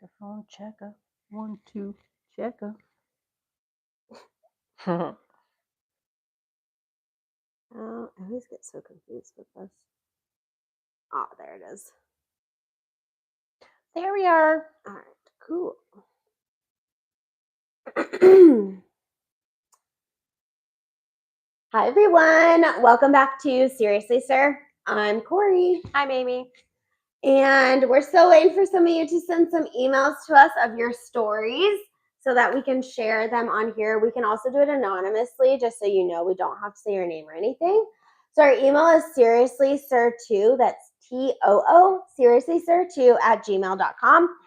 Microphone checker. 1, 2, checker. I always get so confused with this. Oh, there it is. There we are. All right, cool. Hi, everyone. Welcome back to Seriously, Sir. I'm Cori. I'm Amy. And we're still waiting for some of you to send some emails to us of your stories so that we can share them on here. We can also do it anonymously, just so you know we don't have to say your name or anything. So our email is seriouslysir2, that's TOO, seriouslysir2@gmail.com.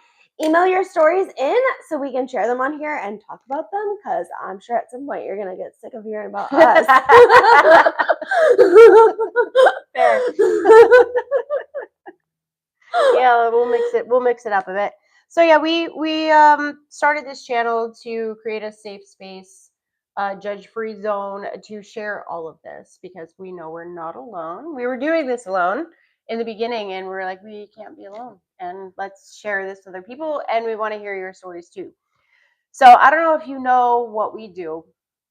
Email your stories in so we can share them on here and talk about them, because I'm sure at some point you're going to get sick of hearing about us. Fair. Yeah, we'll mix it up a bit. So yeah, we started this channel to create a safe space, judge-free zone to share all of this, because we know we're not alone. We were doing this alone in the beginning, and we're like, we can't be alone, and let's share this with other people, and we want to hear your stories too. So I don't know if you know what we do,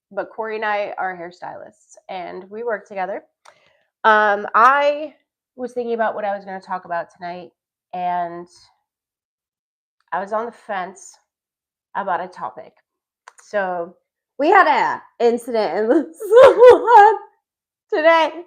but Cori and I are hairstylists, and we work together. I was thinking about what I was going to talk about tonight, and I was on the fence about a topic. So we had an incident in the salon today.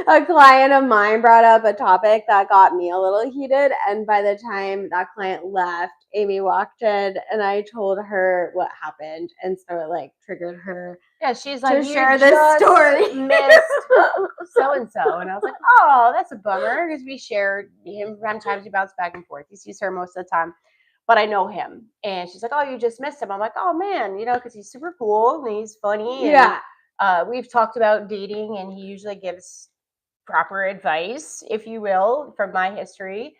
A client of mine brought up a topic that got me a little heated, and by the time that client left, Amy walked in and I told her what happened, and so it like triggered her. Yeah, she's like, to share this story. Missed so and so, and I was like, oh, that's a bummer, because we shared him. Sometimes we bounce back and forth. He sees her most of the time, but I know him. And she's like, oh, you just missed him. I'm like, oh man, because he's super cool and he's funny. And, Yeah. We've talked about dating, and he usually gives proper advice, if you will, from my history.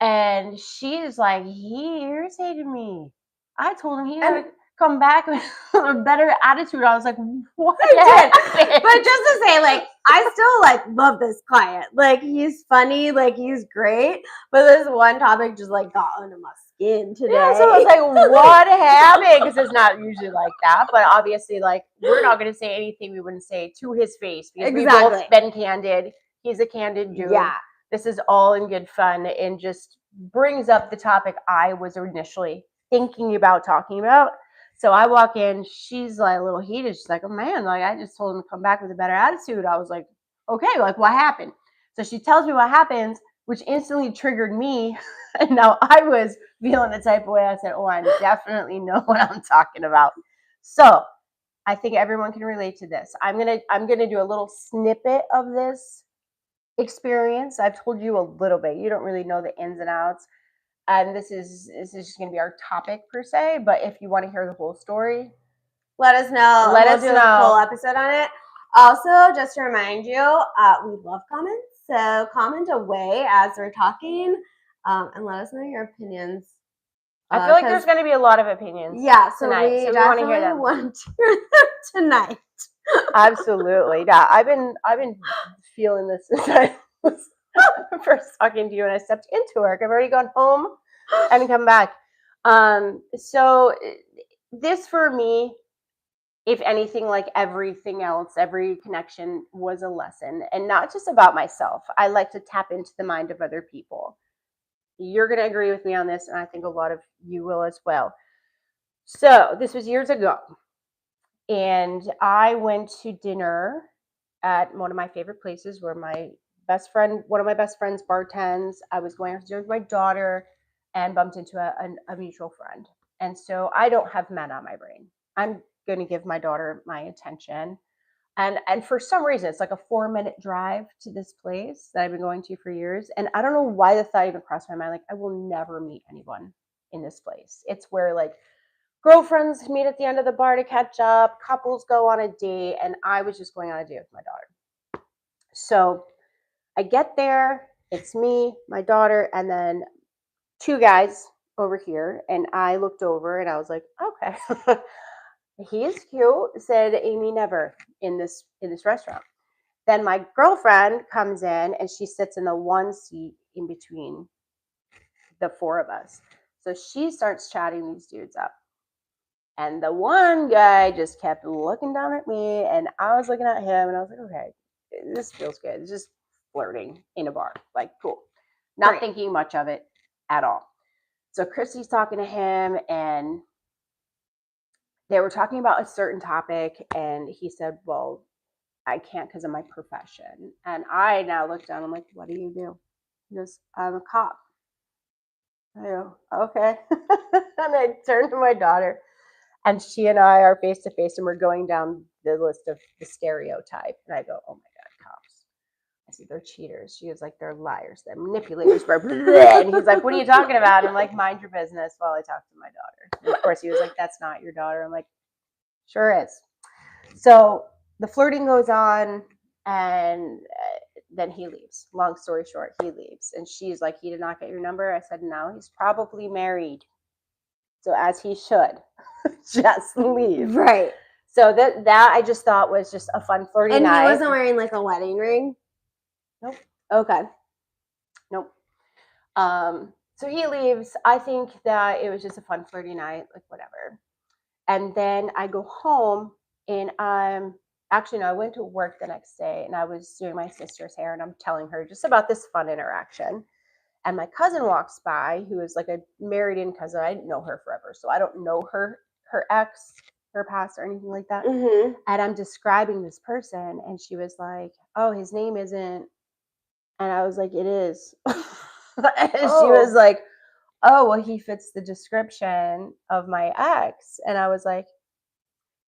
And she's like, he irritated me. I told him he had to come back with a better attitude. I was like, what? But just to say, like, I still like love this client. Like, he's funny, like he's great. But this one topic just like got under my skin today. Yeah, so I was like, what happened? Because it's not usually like that. But obviously, like, we're not going to say anything we wouldn't say to his face, because we've both been candid. He's a candid dude. Yeah. This is all in good fun, and just brings up the topic I was initially thinking about talking about. So I walk in, she's like a little heated. She's like, oh man, like, I just told him to come back with a better attitude. I was like, okay, like, what happened? So she tells me what happened, which instantly triggered me. And now I was feeling the type of way. I said, oh, I definitely know what I'm talking about. So I think everyone can relate to this. I'm gonna do a little snippet of this experience. I've told you a little bit. You don't really know the ins and outs. And this is just going to be our topic per se. But if you want to hear the whole story, let us know. We'll do a full episode on it. Also, just to remind you, we love comments. So comment away as we're talking, and let us know your opinions. I feel like there's going to be a lot of opinions. Yeah, so tonight, we definitely want to hear them tonight. Absolutely. Yeah, I've been feeling this since I was first talking to you, and I stepped into work. I've already gone home and come back. So this for me, if anything, like everything else, every connection was a lesson, and not just about myself. I like to tap into the mind of other people. You're going to agree with me on this, and I think a lot of you will as well. So this was years ago, and I went to dinner at one of my favorite places where one of my best friends bartends. I was going out to dinner with my daughter and bumped into a mutual friend. And so I don't have men on my brain. I'm going to give my daughter my attention. And for some reason, it's like a 4-minute drive to this place that I've been going to for years. And I don't know why the thought even crossed my mind. Like, I will never meet anyone in this place. It's where like girlfriends meet at the end of the bar to catch up, couples go on a date, and I was just going on a date with my daughter. So I get there, it's me, my daughter, and then 2 guys over here, and I looked over and I was like, okay. He is cute, said Aimee never in this restaurant. Then my girlfriend comes in and she sits in the one seat in between the 4 of us. So she starts chatting these dudes up. And the one guy just kept looking down at me, and I was looking at him, and I was like, okay, this feels good. It's just flirting in a bar. Like, cool. Not Right. thinking much of it at all. So Christy's talking to him, and they were talking about a certain topic, and he said, well, I can't because of my profession. And I now look down, I'm like, what do you do? He goes, I'm a cop. I go, okay. And I turned to my daughter, and she and I are face to face, and we're going down the list of the stereotype. And I go, oh my God, cops. I see they're cheaters. She was like, they're liars, they're manipulators. And he's like, what are you talking about? And I'm like, mind your business while I talk to my daughter. And of course, he was like, that's not your daughter. I'm like, sure is. So the flirting goes on, and then he leaves. Long story short, he leaves. And she's like, he did not get your number? I said, no, he's probably married. So as he should, just leave. Right. So that I just thought was just a fun flirty And night. he wasn't wearing like a wedding ring? Nope. Okay. Nope. So he leaves. I think that it was just a fun flirty night, like whatever. And then I go home, and actually no, I went to work the next day, and I was doing my sister's hair, and I'm telling her just about this fun interaction. And my cousin walks by, who is like a married in cousin. I didn't know her forever, so I don't know her ex, her past, or anything like that. Mm-hmm. And I'm describing this person, and she was like, oh, his name isn't. And I was like, it is. And she was like, oh, well, he fits the description of my ex. And I was like,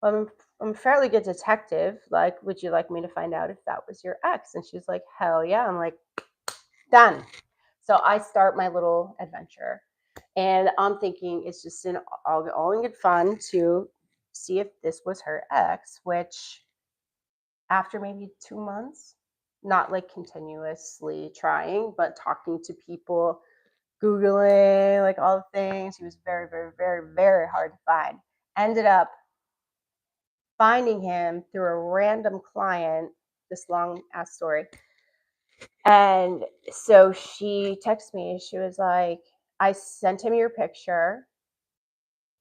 well, I'm a fairly good detective. Like, would you like me to find out if that was your ex? And she's like, hell yeah. I'm like, done. So I start my little adventure. And I'm thinking it's just all in good fun to see if this was her ex, which after maybe 2 months, not like continuously trying, but talking to people, Googling, like all the things. He was very, very, very, very hard to find. Ended up finding him through a random client, this long ass story. And so she texted me. She was like, I sent him your picture.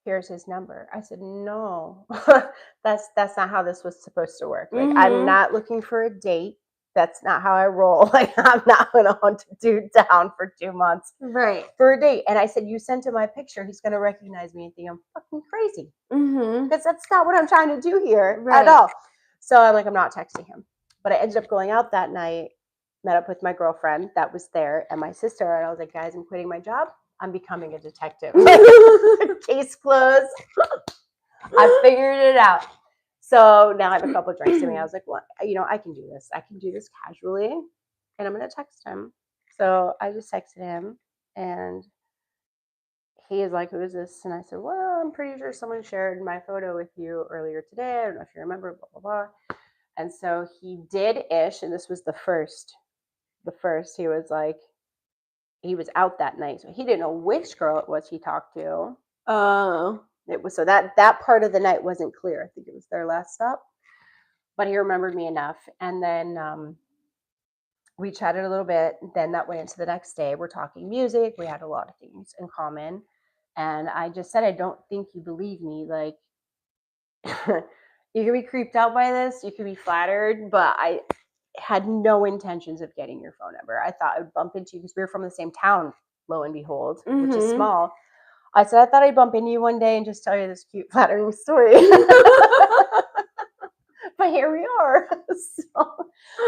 Here's his number. I said, no, that's not how this was supposed to work. Like, I'm not looking for a date. That's not how I roll. Like, I'm not going to hunt a dude down for 2 months Right. for a date. And I said, you sent him my picture. He's going to recognize me and think I'm fucking crazy. Because that's not what I'm trying to do here at all. So I'm like, I'm not texting him. But I ended up going out that night, met up with my girlfriend that was there and my sister. And I was like, guys, I'm quitting my job. I'm becoming a detective. Case closed. I figured it out. So now I have a couple of drinks in me. I was like, well, I can do this. I can do this casually. And I'm going to text him. So I just texted him. And he is like, who is this? And I said, well, I'm pretty sure someone shared my photo with you earlier today. I don't know if you remember, blah, blah, blah. And so he did-ish. And this was the first. He was like, he was out that night. So he didn't know which girl it was he talked to. Oh. It was so that part of the night wasn't clear. I think it was their last stop, but he remembered me enough. And then we chatted a little bit. Then that went into the next day. We're talking music. We had a lot of things in common. And I just said, I don't think you believe me. Like, you can be creeped out by this. You can be flattered, but I had no intentions of getting your phone number. I thought I would bump into you because we were from the same town, lo and behold, which is small. I said, I thought I'd bump into you one day and just tell you this cute, flattering story. But here we are. So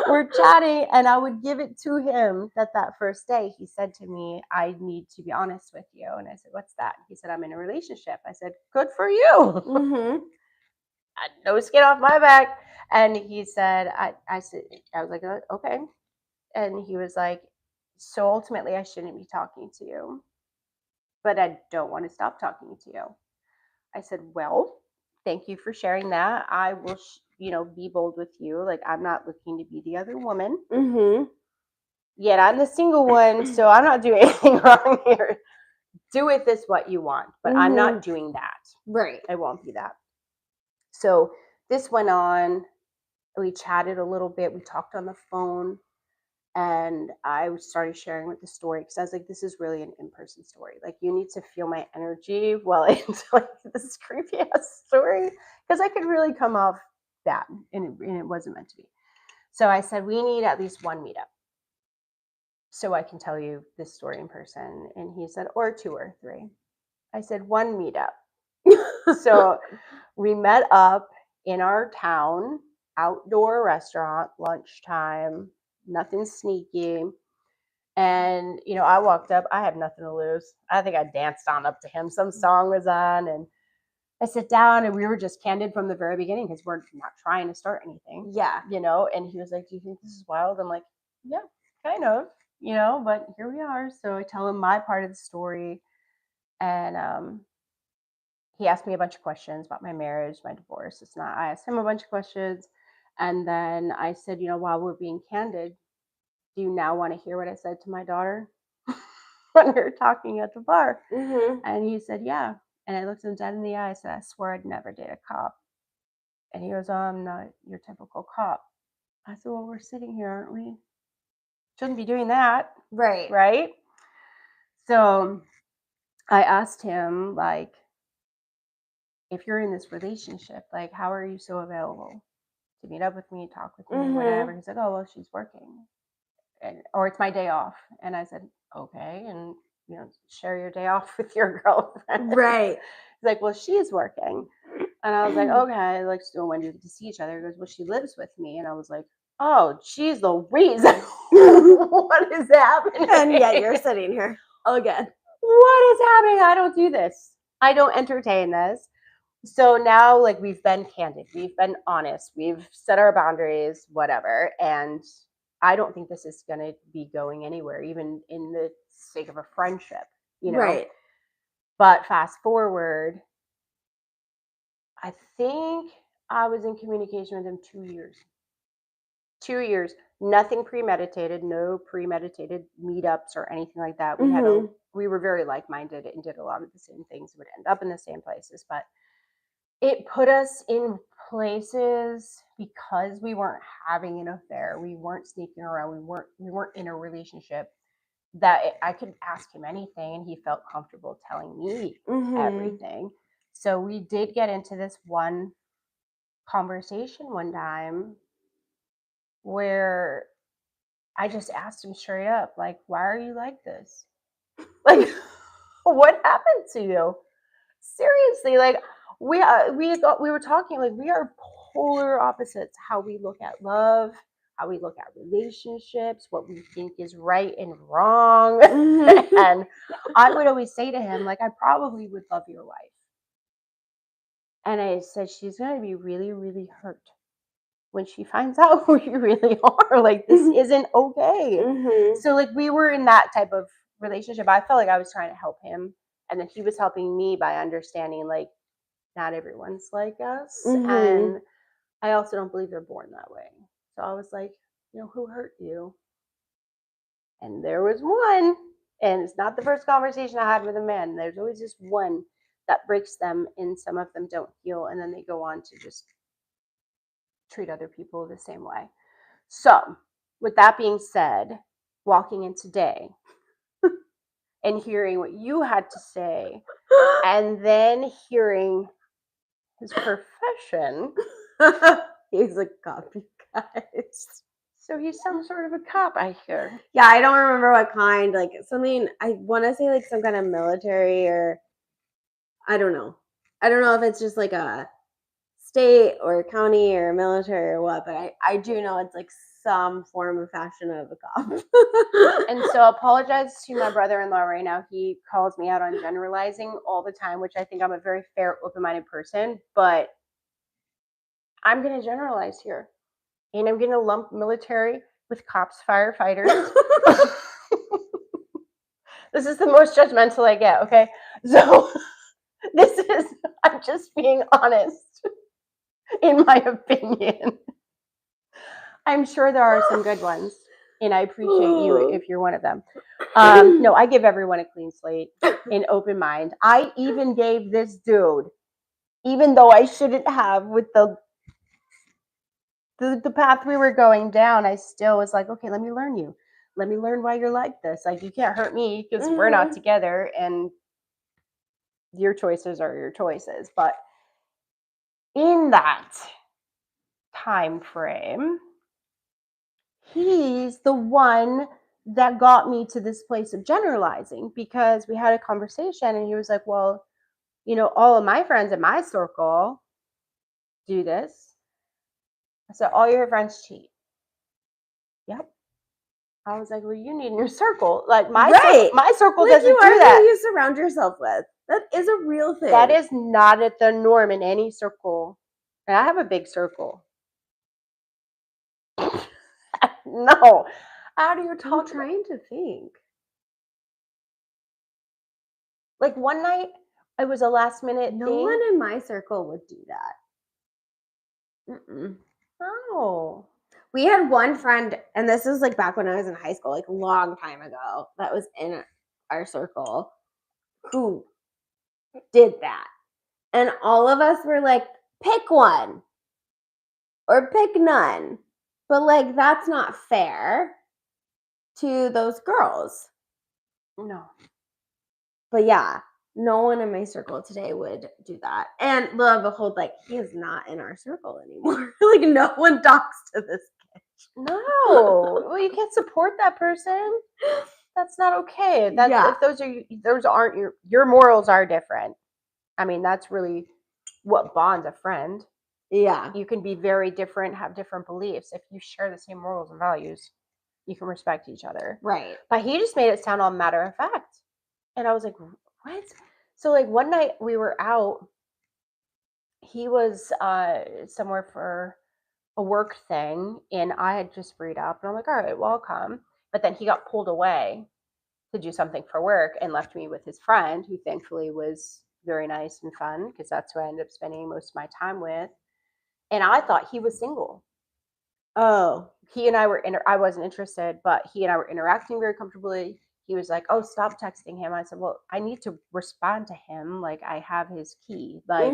we're chatting, and I would give it to him that first day. He said to me, I need to be honest with you. And I said, what's that? He said, I'm in a relationship. I said, good for you. No skin off my back. And he said, I was like, okay. And he was like, so ultimately I shouldn't be talking to you, but I don't want to stop talking to you. I said, well, thank you for sharing that. I will, be bold with you. Like, I'm not looking to be the other woman. Yet I'm the single one, so I'm not doing anything wrong here. Do with this what you want, but I'm not doing that. Right. I won't be that. So this went on. We chatted a little bit. We talked on the phone. And I started sharing with the story because I was like, this is really an in-person story. Like, you need to feel my energy while it's like this creepy ass story, because I could really come off bad, and it wasn't meant to be. So I said, we need at least one meetup so I can tell you this story in person. And he said, or 2 or 3. I said, one meetup. So we met up in our town, outdoor restaurant, lunchtime, nothing sneaky. And, I walked up, I had nothing to lose. I think I danced on up to him. Some song was on, and I sit down, and we were just candid from the very beginning because we're not trying to start anything. Yeah. And he was like, do you think this is wild? I'm like, yeah, kind of, but here we are. So I tell him my part of the story. And he asked me a bunch of questions about my marriage, my divorce. I asked him a bunch of questions. And then I said, while we're being candid, do you now want to hear what I said to my daughter when we were talking at the bar? Mm-hmm. And he said, yeah. And I looked him dead in the eye. I said, I swear I'd never date a cop. And he goes, oh, I'm not your typical cop. I said, well, we're sitting here, aren't we? Shouldn't be doing that. Right. Right? So I asked him, like, if you're in this relationship, like, how are you so available to meet up with me, talk with me, Mm-hmm. whatever? He's like, oh, well, she's working. Or it's my day off. And I said, okay. And, share your day off with your girlfriend. Right. He's like, well, she's working. And I was like, okay, like, so when do you get to see each other? He goes, well, she lives with me. And I was like, oh, geez Louise. What is happening? And yet you're sitting here again. What is happening? I don't do this. I don't entertain this. So now, like, we've been candid. We've been honest. We've set our boundaries, whatever. And I don't think this is going to be going anywhere, even in the sake of a friendship, Right. But fast forward, I think I was in communication with him 2 years. 2 years, nothing premeditated, no premeditated meetups or anything like that. We were very like-minded and did a lot of the same things, would end up in the same places, but it put us in places because we weren't having an affair. We weren't sneaking around. We weren't in a relationship that I could ask him anything and he felt comfortable telling me everything. So we did get into this one conversation one time where I just asked him straight up, like, why are you like this? Like, what happened to you? Seriously, like, we were talking, like, we are polar opposites. How we look at love, how we look at relationships, what we think is right and wrong. And I would always say to him, like, I probably would love your wife. And I said, she's going to be really, really hurt when she finds out who you really are. Like, this isn't okay. So, like, we were in that type of relationship. I felt like I was trying to help him, and then he was helping me by understanding, like, not everyone's like us. And I also don't believe they're born that way. So I was like, who hurt you? And there was one, and it's not the first conversation I had with a man. There's always just one that breaks them, and some of them don't heal, and then they go on to just treat other people the same way. So, with that being said, walking in today and hearing what you had to say, and then hearing his profession. He's a cop, you guys. So he's some sort of a cop, I hear. Yeah, I don't remember what kind. Like, something, I want to say like some kind of military, or I don't know. I don't know if it's just like a state or county or military or what, but I do know it's like some form of fashion of a cop. And so I apologize to my brother-in-law right now. He calls me out on generalizing all the time, which I think I'm a very fair, open-minded person, but I'm going to generalize here. And I'm going to lump military with cops, firefighters. This is the most judgmental I get, okay? So I'm just being honest, in my opinion. I'm sure there are some good ones, and I appreciate you if you're one of them. No, I give everyone a clean slate, an open mind. I even gave this dude, even though I shouldn't have, with the path we were going down, I still was like, okay, let me learn you. let me learn why you're like this. Like, you can't hurt me because we're not together, and your choices are your choices. But in that time frame, he's the one that got me to this place of generalizing, because we had a conversation and he was like, well, all of my friends in my circle do this. I said, all your friends cheat. Yep. I was like, well, you need in your circle. Like, my circle like, doesn't you do are that. who you surround yourself with. That is a real thing. That is not at the norm in any circle. And I have a big circle. No. How do you talk? I'm trying to think. Like, one night, it was a last minute No thing. one in my circle would do that. Oh. We had one friend, and this was like back when I was in high school, like a long time ago, that was in our circle, who did that. And all of us were like, pick one or pick none. But like, that's not fair to those girls. No. But yeah, no one in my circle today would do that. And lo and behold, like, he is not in our circle anymore. Like, no one talks to this kid. No. Well, you can't support that person. That's not okay. If those aren't your morals are different. I mean, that's really what bonds a friend. Yeah. You can be very different, have different beliefs. If you share the same morals and values, you can respect each other. Right. But he just made it sound all matter of fact. And I was like, what? So, like, one night we were out. He was somewhere for a work thing, and I had just freed up. And I'm like, all right, well, I'll come. But then he got pulled away to do something for work and left me with his friend, who thankfully was very nice and fun, because that's who I ended up spending most of my time with. And I thought he was single. Oh. He and I were I wasn't interested, but he and I were interacting very comfortably. He was like, oh, stop texting him. I said, well, I need to respond to him. Like, I have his key. Like,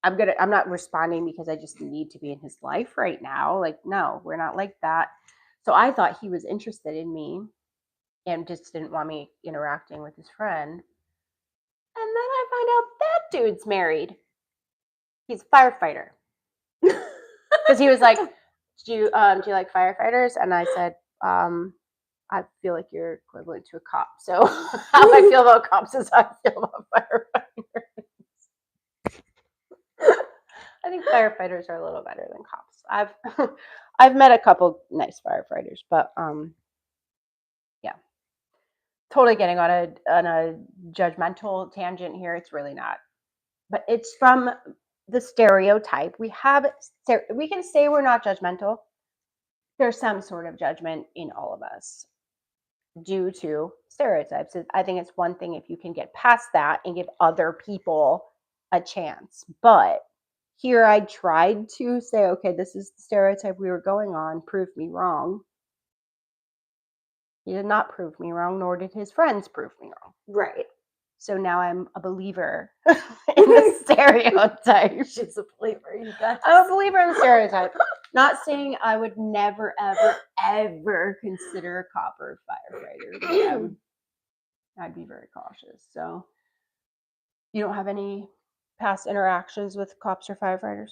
I'm not responding because I just need to be in his life right now. Like, no, we're not like that. So I thought he was interested in me and just didn't want me interacting with his friend. And then I find out that dude's married. He's a firefighter. Because he was like, do you like firefighters? And I said, I feel like you're equivalent to a cop. So how I feel about cops is how I feel about firefighters. I think firefighters are a little better than cops. I've met a couple nice firefighters, but yeah. Totally getting on a judgmental tangent here. It's really not. But it's from the stereotype. We can say we're not judgmental. There's some sort of judgment in all of us due to stereotypes. I think it's one thing if you can get past that and give other people a chance. But here I tried to say, okay, this is the stereotype we were going on. Prove me wrong. He did not prove me wrong, nor did his friends prove me wrong. Right. So now I'm a believer in the stereotype. She's a believer. You got I'm a believer in the stereotype. Not saying I would never, ever, ever consider a cop or a firefighter. I'd be very cautious. So you don't have any past interactions with cops or firefighters?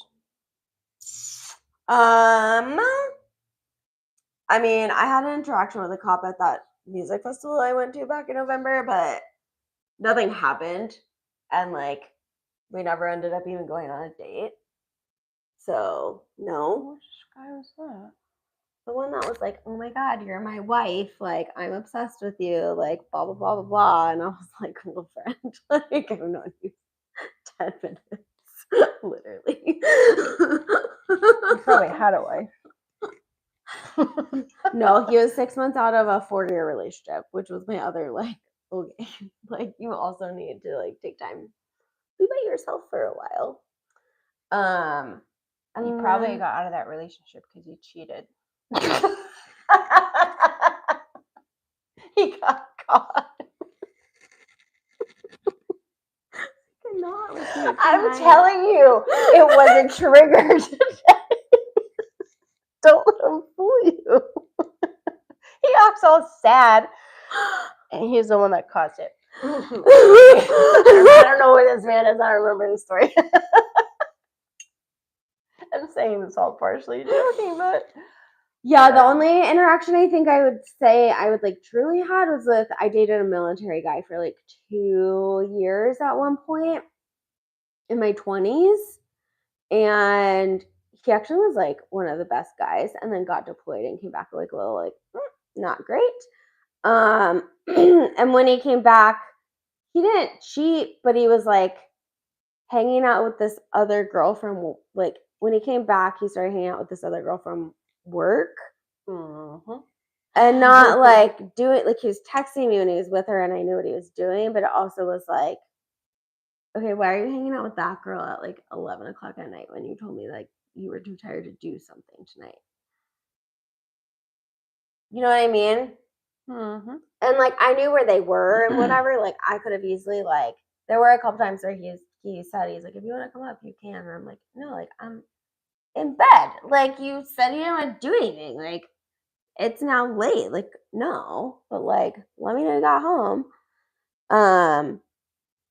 I mean, I had an interaction with a cop at that music festival I went to back in November, but nothing happened. And like, we never ended up even going on a date. So, no. Which guy was that? The one that was like, oh my God, you're my wife. Like, I'm obsessed with you. Like, blah, blah, blah, blah, blah. And I was like, well, friend, like, I've known you 10 minutes. Literally. You probably had a wife. No, he was 6 months out of a 4-year relationship, which was my other like, okay, like you also need to like take time, be by yourself for a while. You probably got out of that relationship because you cheated. He got caught. I'm telling you, it wasn't triggered. Don't let him fool you. sad. And he's the one that caused it. I don't know where this man is. I don't remember the story. I'm saying this all partially joking, but yeah, the only interaction I think I would say I would like truly had was with I dated a military guy for like 2 years at one point in my 20s, and he actually was like one of the best guys, and then got deployed and came back like a little like not great. And when he came back, he didn't cheat, but he was like hanging out with this other girl from like when he came back, he started hanging out with this other girl from work. And not like doing like he was texting me when he was with her and I knew what he was doing, but it also was like, okay, why are you hanging out with that girl at like 11 o'clock at night when you told me like you were too tired to do something tonight? You know what I mean? And like I knew where they were and whatever. Like I could have easily like there were a couple times where he said he's like, if you want to come up, you can. And I'm like, no, like I'm in bed. Like you said you didn't want to do anything. Like it's now late. Like no, but like let me know you got home.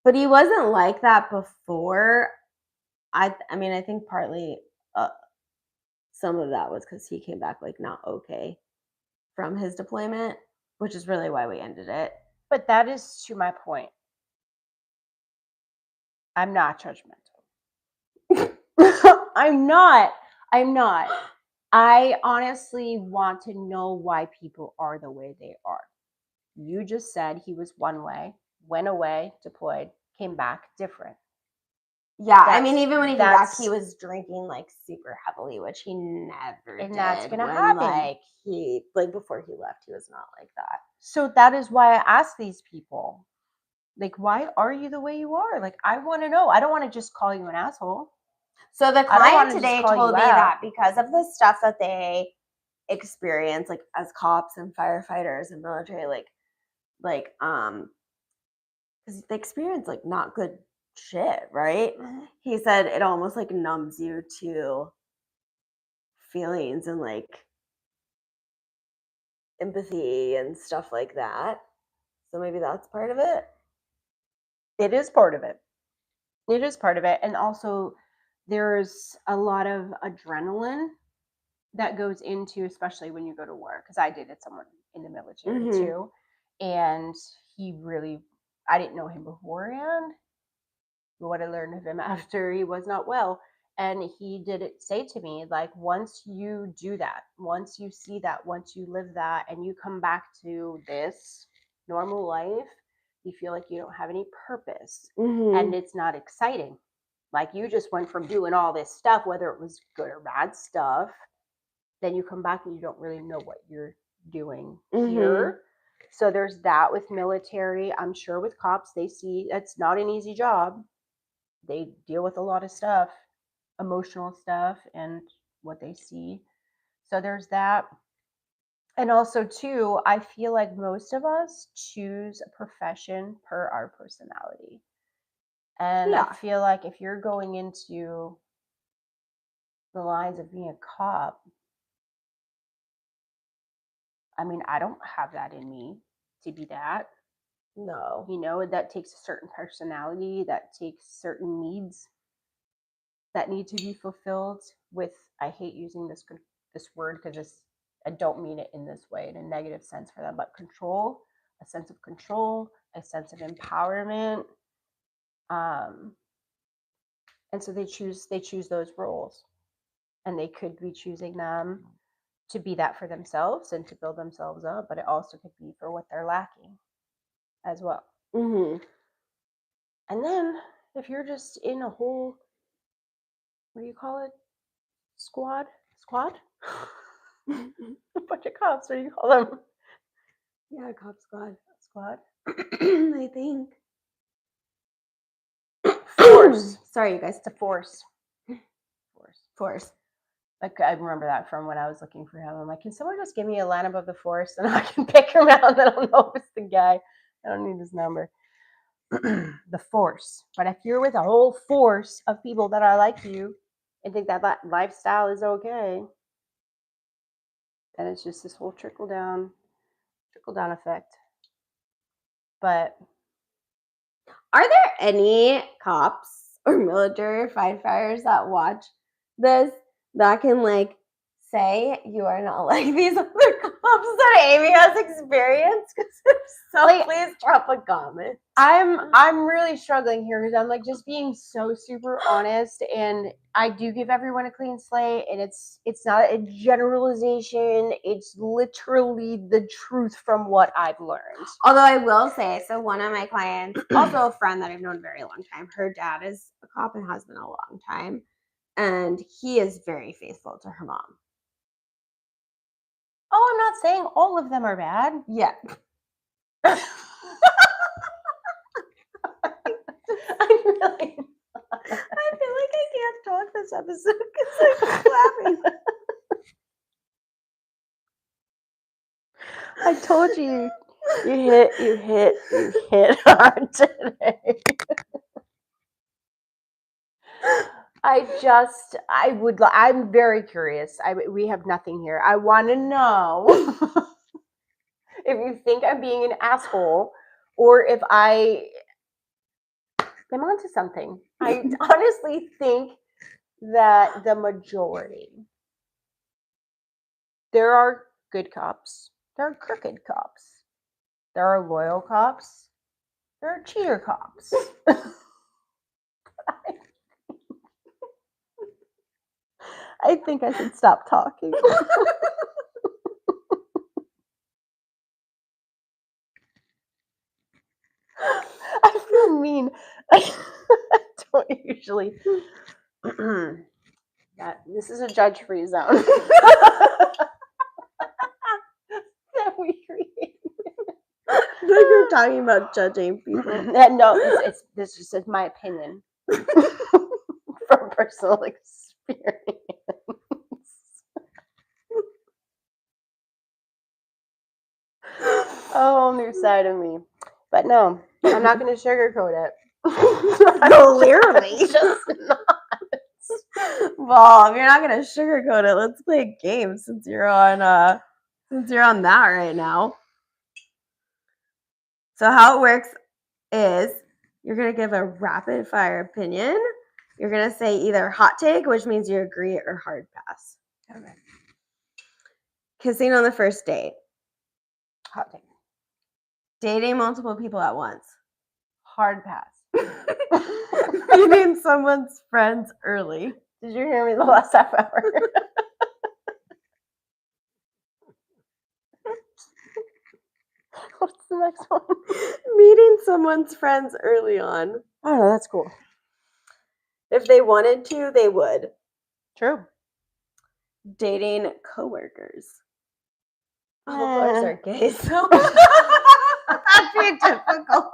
But he wasn't like that before. I mean I think partly some of that was because he came back like not okay from his deployment, which is really why we ended it. But that is to my point. I'm not judgmental. I'm not. I honestly want to know why people are the way they are. You just said he was one way, went away, deployed, came back different. Yeah, I mean, even when he came back, he was drinking like super heavily, which he never did. And that's gonna happen. Like before he left, he was not like that. So that is why I ask these people, like, why are you the way you are? Like, I want to know. I don't want to just call you an asshole. So the client today told me that because of the stuff that they experience, like as cops and firefighters and military, because they experience like not good shit, right? He said it almost like numbs you to feelings and like empathy and stuff like that. So maybe that's part of it. It is part of it. It is part of it. And also there's a lot of adrenaline that goes into, especially when you go to work, because I dated someone in the military too. And he really, I didn't know him beforehand. What I learned of him after he was not well. And he did say to me, like, once you do that, once you see that, once you live that, and you come back to this normal life, you feel like you don't have any purpose and it's not exciting. Like you just went from doing all this stuff, whether it was good or bad stuff, then you come back and you don't really know what you're doing here. So there's that with military. I'm sure with cops, they see it's not an easy job. They deal with a lot of stuff, emotional stuff, and what they see. So there's that. And also, too, I feel like most of us choose a profession per our personality. And I feel like if you're going into the lines of being a cop, I mean, I don't have that in me to be that. No. You know, that takes a certain personality, that takes certain needs that need to be fulfilled with, I hate using this word because I don't mean it in this way, in a negative sense for them, but control, a sense of control, a sense of empowerment. And so they choose those roles, and they could be choosing them to be that for themselves and to build themselves up, but it also could be for what they're lacking as well. And then if you're just in a whole, what do you call it? Squad? A bunch of cops, what do you call them? Yeah, cop squad. I think. Force. Sorry, you guys. It's a force. Like I remember that from when I was looking for him. I'm like, can someone just give me a line of the force and I can pick him out and I don't know if it's the guy. I don't need his number. The force. But if you're with a whole force of people that are like you and think that lifestyle is okay, then it's just this whole trickle down trickle down effect. But are there any cops or military or firefighters that watch this that can like say you are not like these other cops that Aimee has experienced? Because if so, Like, please drop a comment. I'm really struggling here because I'm like just being so super honest, and I do give everyone a clean slate, and it's not a generalization. It's literally the truth from what I've learned. Although I will say, so one of my clients, also a friend that I've known a very long time, her dad is a cop and has been a long time, and he is very faithful to her mom. Oh, I'm not saying all of them are bad. Yeah. I really. I feel like I can't talk this episode because I'm laughing. I told you, you hit hard today. I'm very curious. We have nothing here. I want to know if you think I'm being an asshole or if I am onto something. I honestly think that the majority, there are good cops, there are crooked cops, there are loyal cops, there are cheater cops. I think I should stop talking. I feel mean. I don't usually. This is a judge-free zone that we create. You're talking about judging people. No, this just is my opinion from personal experience. A whole new side of me. But no, I'm not going to sugarcoat it. Clearly. Just not. Well, if you're not gonna sugarcoat it, let's play a game since you're on that right now. So how it works is you're gonna give a rapid fire opinion. You're gonna say either hot take, which means you agree, or hard pass. Okay. Kissing on the first date. Hot take. Dating multiple people at once. Hard pass. Meeting someone's friends early. Did you hear me the last half hour? What's the next one? Meeting someone's friends early on. Oh, no, that's cool. If they wanted to, they would. True. Dating coworkers. All of ours are gay, so that'd be difficult.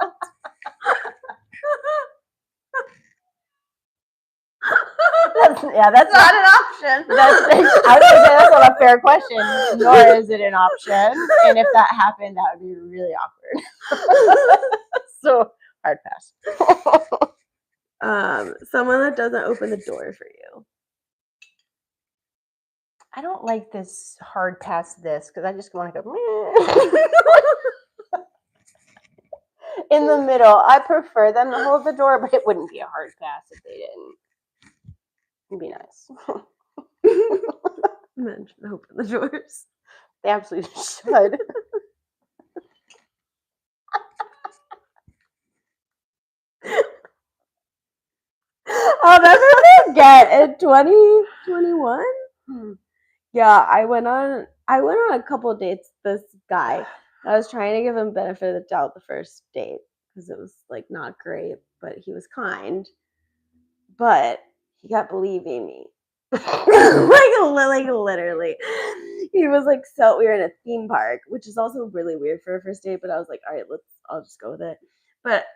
That's not an option. I was going to say that's not a fair question, nor is it an option. And if that happened, that would be really awkward. So hard pass. Someone that doesn't open the door for you. I don't like this hard pass this because I just want to go in the middle. I prefer them to hold the door, but it wouldn't be a hard pass if they didn't. It'd be nice. Men should open the doors. They absolutely should. I'll never forget in 2021. Yeah, I went on a couple of dates with this guy. I was trying to give him benefit of the doubt the first date because it was like not great, but he was kind. But he kept believing me. like literally. He was like, so we were in a theme park, which is also really weird for a first date, but I was like, all right, I'll just go with it. But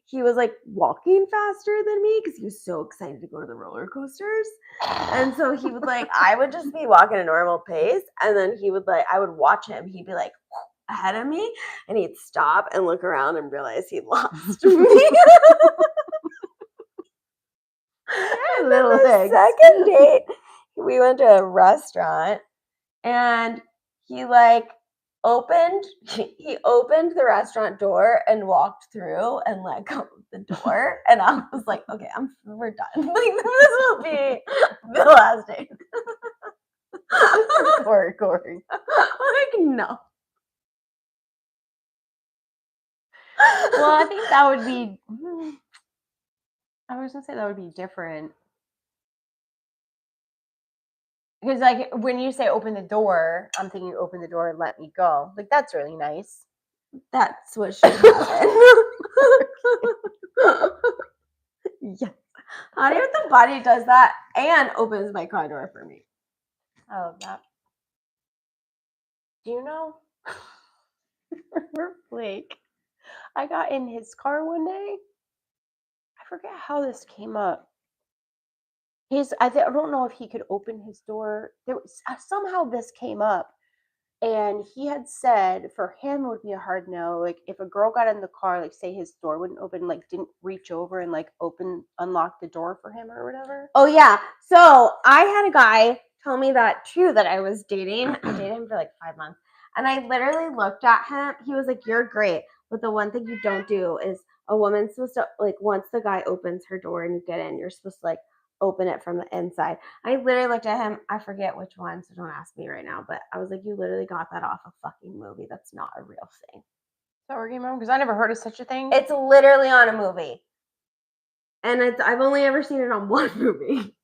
he was like walking faster than me because he was so excited to go to the roller coasters. And so he would like, I would just be walking a normal pace. And then he would like, I would watch him. He'd be like ahead of me and he'd stop and look around and realize he'd lost me. And then the second date, we went to a restaurant and he like he opened the restaurant door and walked through and let go of the door. And I was like, okay, we're done. Like, this will be the last date. Corey. Like, no. Well, I think that would be. I was gonna say that would be different. Because, like, when you say open the door, I'm thinking open the door and let me go. Like, that's really nice. That's what should happen. Yes. Honey with the Body does that and opens my car door for me. I love that. Do you know? Blake, I got in his car one day. I forget how this came up. I don't know if he could open his door. There was, somehow this came up, and he had said for him it would be a hard no. Like if a girl got in the car, like say his door wouldn't open, like didn't reach over and like unlock the door for him or whatever. Oh yeah. So I had a guy tell me that too, that I was dating. I dated him for like 5 months. And I literally looked at him. He was like, you're great. But the one thing you don't do is a woman's supposed to, like, once the guy opens her door and you get in, you're supposed to like open it from the inside. I literally looked at him. I forget which one, so don't ask me right now. But I was like, you literally got that off a fucking movie. That's not a real thing. Is that where you came from? Because I never heard of such a thing. It's literally on a movie. And I've only ever seen it on one movie.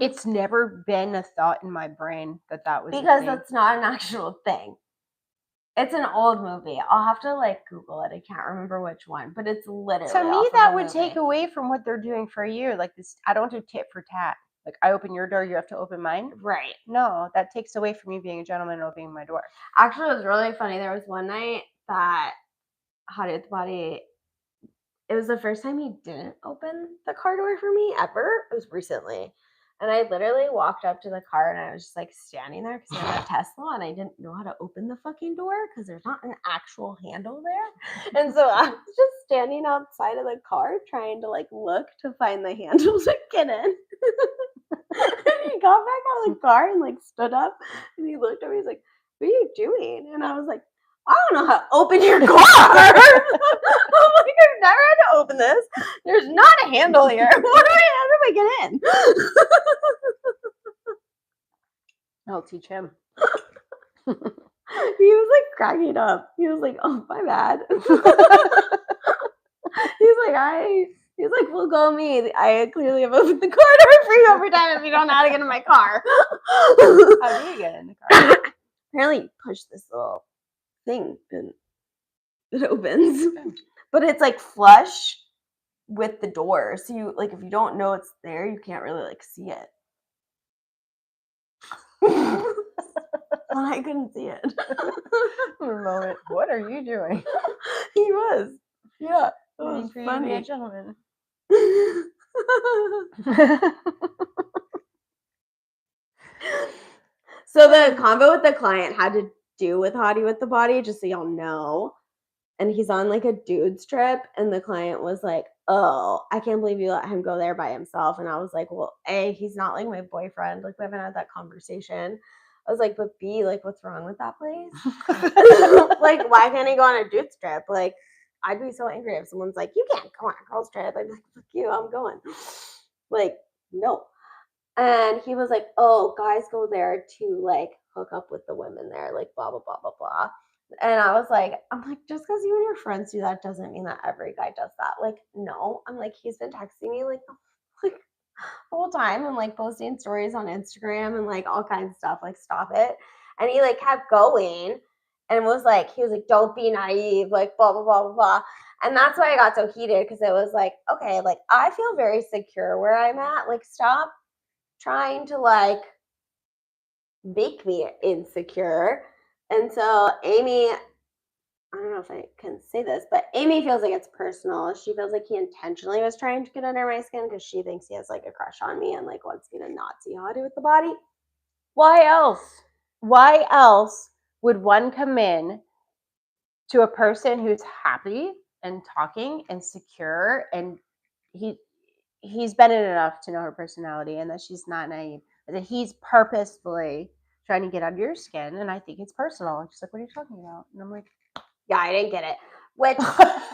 It's never been a thought in my brain that was because that's not an actual thing. It's an old movie. I'll have to like Google it. I can't remember which one, but it's literally. To me, that would take away from what they're doing for you. Like this, I don't do tit for tat. Like I open your door, you have to open mine. Right. No, that takes away from you being a gentleman and opening my door. Actually, it was really funny. There was one night that Hottie with the Body. It was the first time he didn't open the car door for me ever. It was recently. And I literally walked up to the car and I was just like standing there because I had a Tesla and I didn't know how to open the fucking door because there's not an actual handle there. And so I was just standing outside of the car trying to like look to find the handle to get in. And he got back out of the car and like stood up and he looked at me. He's like, what are you doing? And I was like, I don't know how to open your car. I'm like, I've never had to open this. There's not a handle here. How do I get in? I'll teach him. He was like cracking up. He was like, oh, my bad. He's like, well, go me. I clearly have opened the car door for you every time if you don't know how to get in my car. How do you get in the car? Apparently you push this little thing and it opens. Okay. But it's like flush with the door. So you like if you don't know it's there, you can't really like see it. I couldn't see it. For a moment. What are you doing? He was. Yeah. It was funny. To be a gentleman. So the convo with the client had to do with Hottie with the Body, just so y'all know. And he's on like a dude's trip, and the client was like, oh, I can't believe you let him go there by himself. And I was like, well, A, he's not like my boyfriend. Like, we haven't had that conversation. I was like, but B, like, what's wrong with that place? Like, why can't he go on a dude's trip? Like, I'd be so angry if someone's like, you can't go on a girl's trip. I'd be like, fuck you, I'm going. Like, no. And he was like, oh, guys go there to like hook up with the women there, like blah, blah, blah, blah, blah. And I was like, I'm like, just because you and your friends do that doesn't mean that every guy does that. Like, no. I'm like, he's been texting me like the whole time and like posting stories on Instagram and like all kinds of stuff. Like, stop it. And he like kept going and he was like, don't be naive, like blah, blah, blah, blah, blah. And that's why I got so heated because it was like, okay, like I feel very secure where I'm at. Like, stop trying to like make me insecure. And so Aimee, I don't know if I can say this, but Aimee feels like it's personal. She feels like he intentionally was trying to get under my skin because she thinks he has like a crush on me and like wants me to not see Hottie with the Body. Why else? Why else would one come in to a person who's happy and talking and secure, and he's been in enough to know her personality and that she's not naive, that he's purposefully trying to get under your skin, and I think it's personal. And she's like, what are you talking about? And I'm like, Yeah, I didn't get it. Which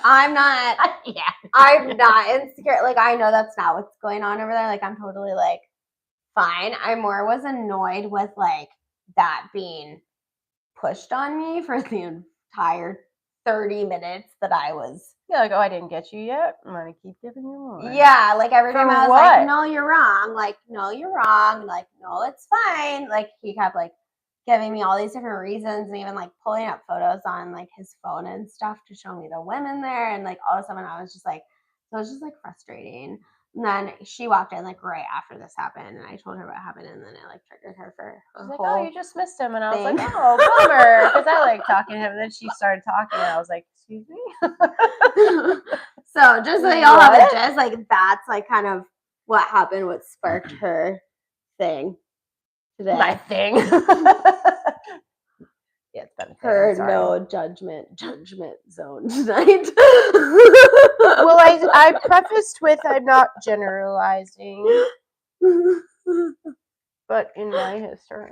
I'm not. yeah. I'm not insecure. Like, I know that's not what's going on over there. Like, I'm totally like fine. I more was annoyed with like that being pushed on me for the entire 30 minutes that I was. Yeah, like, oh, I didn't get you yet. I'm gonna keep giving you more. Yeah, like every time For I was what? like, no, you're wrong. Like, no, you're wrong. Like, no, it's fine. Like, he kept like giving me all these different reasons and even like pulling up photos on like his phone and stuff to show me the women there. And like all of a sudden I was just like, so it was just like frustrating. And then she walked in like right after this happened, and I told her what happened, and then it like triggered her for her She's like, whole. oh, you just missed him. And I was like, thing. oh, bummer. Because I like talking to him. And then she started talking, and I was like, excuse me? So just so y'all have a What? gist, like that's like kind of what happened, what sparked her thing today. My thing. Yeah, it's been a thing. Her I'm sorry. no judgment zone tonight. Well, I prefaced with I'm not generalizing, but in my history.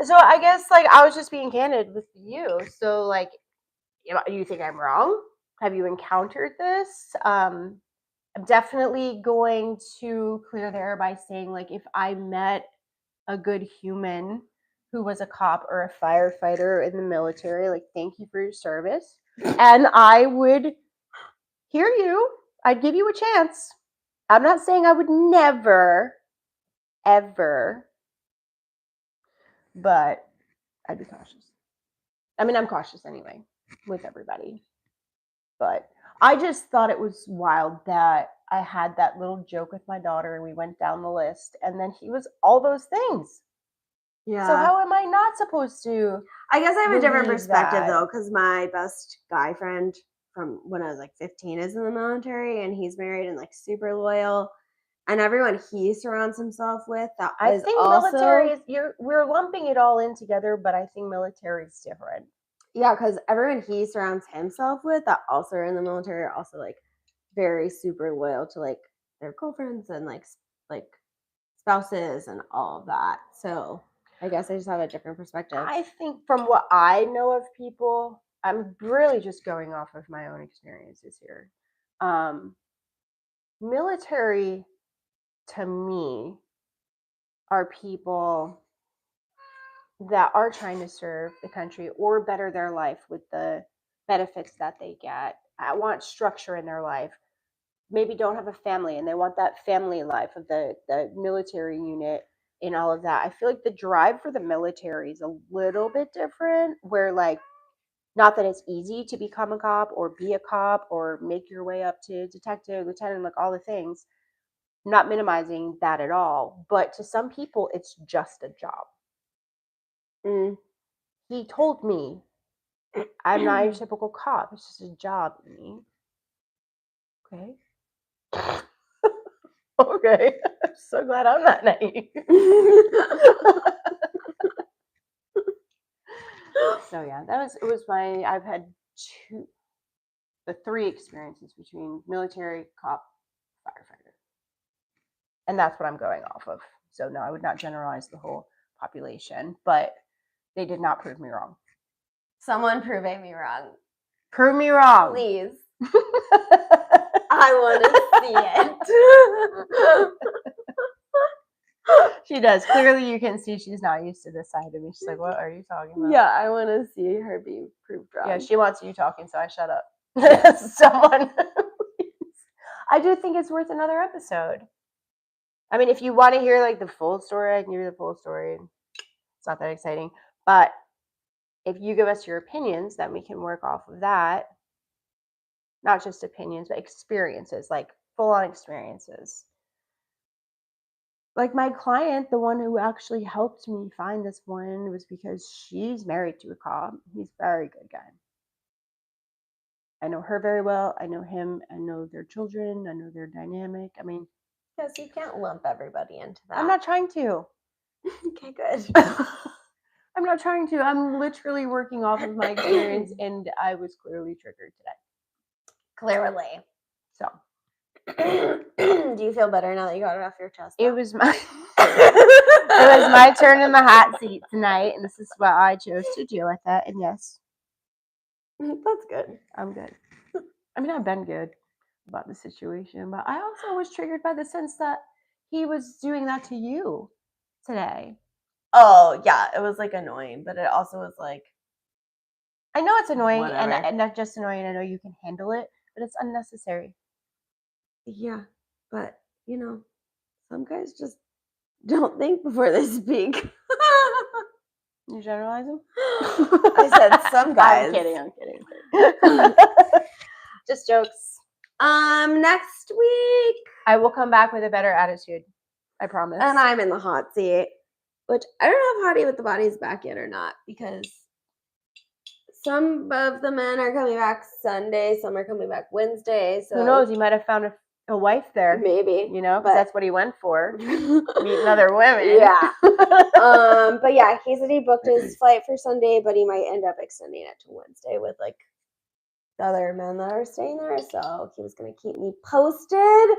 So I guess like I was just being candid with you. So like, do you think I'm wrong? Have you encountered this? I'm definitely going to clear the air by saying like if I met a good human who was a cop or a firefighter in the military, like thank you for your service, and I would hear you. I'd give you a chance. I'm not saying I would never, ever, but I'd be cautious. I mean, I'm cautious anyway with everybody. But I just thought it was wild that I had that little joke with my daughter and we went down the list, and then he was all those things. Yeah. So how am I not supposed to? I guess I have a different believe perspective that? though, because my best guy friend from when I was like 15 is in the military, and he's married and like super loyal. And everyone he surrounds himself with that I is think also military is we're lumping it all in together, but I think military is different. yeah, because everyone he surrounds himself with that also are in the military are also like very super loyal to like their girlfriends and like spouses and all of that. So I guess I just have a different perspective. I think from what I know of people, I'm really just going off of my own experiences here. Military to me are people that are trying to serve the country or better their life with the benefits that they get. I want structure in their life. Maybe don't have a family and they want that family life of the military unit and all of that. I feel like the drive for the military is a little bit different, where like not that it's easy to become a cop or be a cop or make your way up to detective, lieutenant, like all the things. Not minimizing that at all, but to some people it's just a job. He told me, I'm not your typical cop. It's just a job, Amy. Okay. Okay. I'm so glad I'm not naive. So yeah, I've had three experiences between military, cop, firefighter. And that's what I'm going off of. So no, I would not generalize the whole population, but they did not prove me wrong. Someone prove Amy wrong. Prove me wrong. Please. I want to see it. She does. Clearly you can see she's not used to this side of me. She's like, what are you talking about? Yeah, I want to see her be proved wrong. Yeah, she wants you talking, so I shut up. Someone. I do think it's worth another episode. I mean, if you want to hear like the full story, I can give you the full story. It's not that exciting. But if you give us your opinions, then we can work off of that. Not just opinions, but experiences, like full-on experiences. Like my client, the one who actually helped me find this one, was because she's married to a cop. He's a very good guy. I know her very well. I know him. I know their children. I know their dynamic. I mean, yes, you can't lump everybody into that. I'm not trying to. Okay, good. I'm not trying to. I'm literally working off of my experience, and I was clearly triggered today. Clearly. So, Do you feel better now that you got it off your chest? It was my it was my turn in the hot seat tonight, and this is what I chose to do with it. And yes, That's good. I'm good. I mean, I've been good about the situation, but I also was triggered by the sense that he was doing that to you today. Oh yeah, it was like annoying, but it also was like, I know it's annoying, Whatever. and not just annoying. I know you can handle it, but it's unnecessary. yeah, but you know, some guys just don't think before they speak. You generalizing? I said some guys. I'm kidding. I'm kidding. Just jokes. Next week, I will come back with a better attitude. I promise. and I'm in the hot seat, which I don't know if Hottie with the Body's back yet or not, because some of the men are coming back Sunday, some are coming back Wednesday. So who knows? He might have found a wife there. Maybe, You know, but because that's what he went for. Meeting other women. Yeah. But yeah, he said he booked his flight for Sunday, but he might end up extending it to Wednesday with like the other men that are staying there. So he was gonna keep me posted.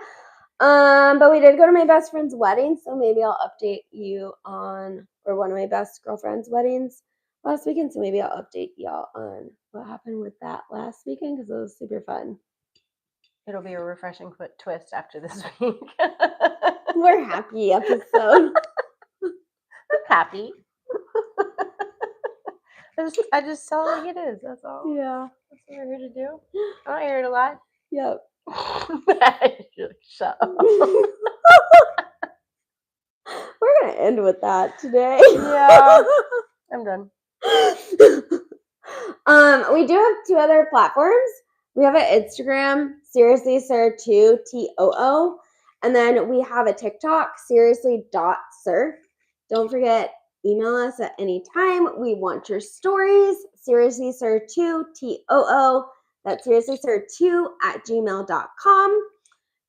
But we did go to my best friend's wedding, so maybe I'll update you on, or one of my best girlfriend's weddings last weekend. So maybe I'll update y'all on what happened with that last weekend, because it was super fun. It'll be a refreshing twist after this week. We're happy episode. I'm happy. I just tell it like it is. That's all. Yeah. That's what we're here to do. I'm not here to lie. Yep. Shut up. We're gonna end with that today. Yeah. I'm done. We do have 2 other platforms. We have an Instagram, Seriously Sir 2 TOO, and then we have a TikTok, seriously.surf. Don't forget, email us at any time. We want your stories, Seriously Sir 2 TOO. That's Seriously Sir 2 at gmail.com.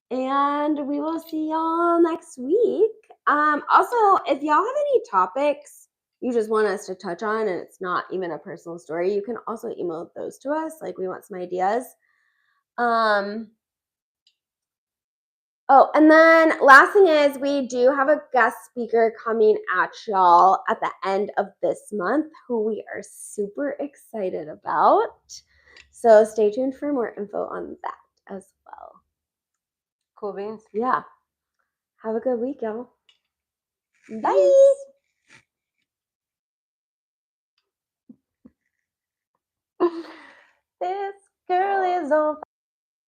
And we will see y'all next week. Also, if y'all have any topics you just want us to touch on and it's not even a personal story, you can also email those to us. Like, we want some ideas. Oh, and then last thing is, we do have a guest speaker coming at y'all at the end of this month who we are super excited about. So stay tuned for more info on that as well. Cool beans. Yeah. Have a good week, y'all. Bye. This girl is on